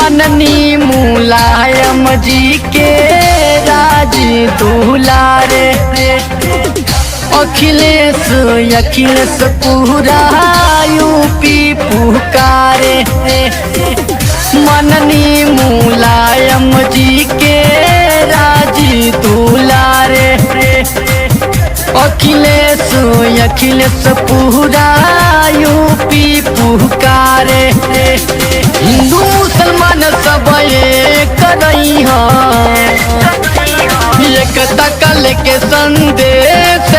मननी मुलायम जी के राज दुलारे अखिलेश अखिलेश पूरा यूपी पुकारे मननी मुलायम जी के राज दुलारे अखिलेश अखिलेश पूरा यूपी पुकारे हिंदू मुसलमान सब एक एकता कल के संदेश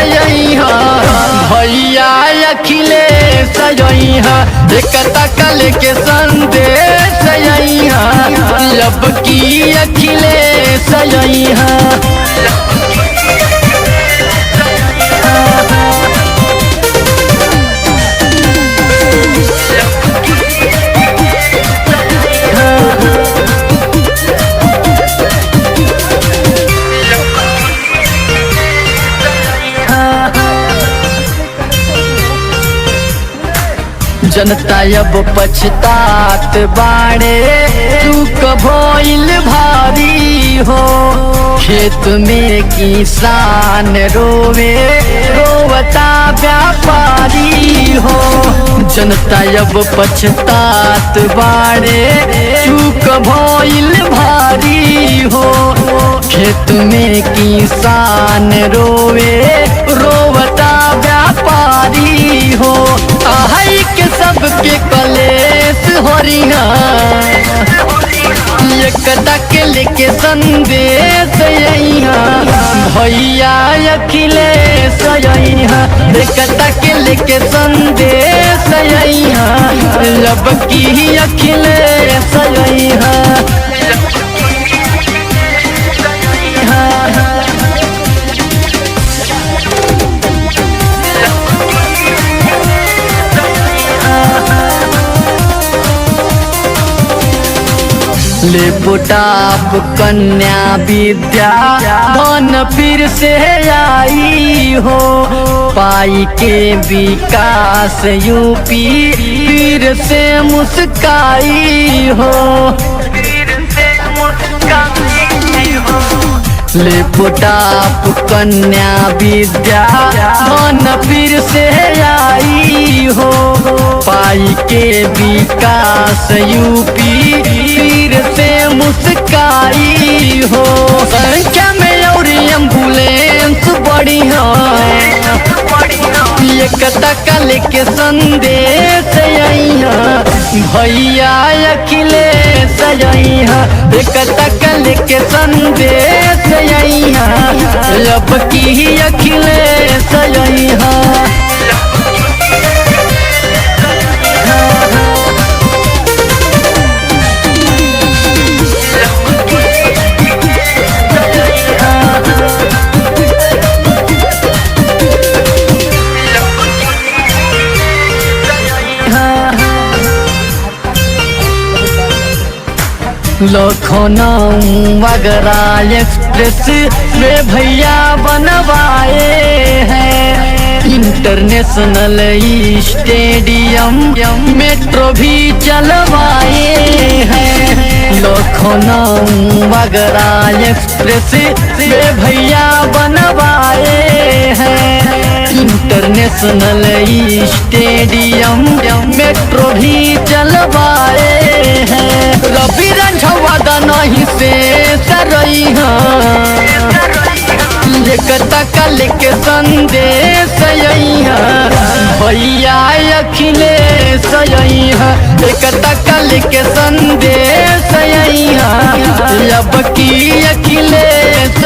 भैया अखिलेश एकता कल के संदेश अब की अखिलेश जनता अब पछतात बाड़े चूक भइल भारी हो खेत में किसान रोवे रोवता व्यापारी हो जनता अब पछतात बाड़े चूक भइल भारी हो खेत में किसान रोवे रोवता व्यापारी हो आहई के सबके कलेश होरिहा एकता के लेके संदेश भैया अखिलेश एकता के लेके संदेश अब की अखिलेश लेपुटाप कन्या विद्या धन फिर से आई हो पाई के विकास यूपी फिर से मुस्काई हो लेपुटाप कन्या विद्या धन फिर से आई हो पाई के विकास यूपी फिर से मुस्काई हो संख्या में और एम्बुलेंस बढ़ी एकता कल के संदेश भैया अखिलेश एकता कल के संदेश अब की अखिलेश लखनऊ आगरा एक्सप्रेस में भैया बनवाए हैं इंटरनेशनल स्टेडियम मेट्रो भी चलवाए हैं लखनऊ आगरा एक्सप्रेस में भैया बनवाए हैं इंटरनेशनल स्टेडियम मेट्रो भी चलवाए हैं रवि रंझवादा नहीं से सरई एकता कल के संदेश भैया अखिलेश एकता कल के संदेश अब की अखिलेश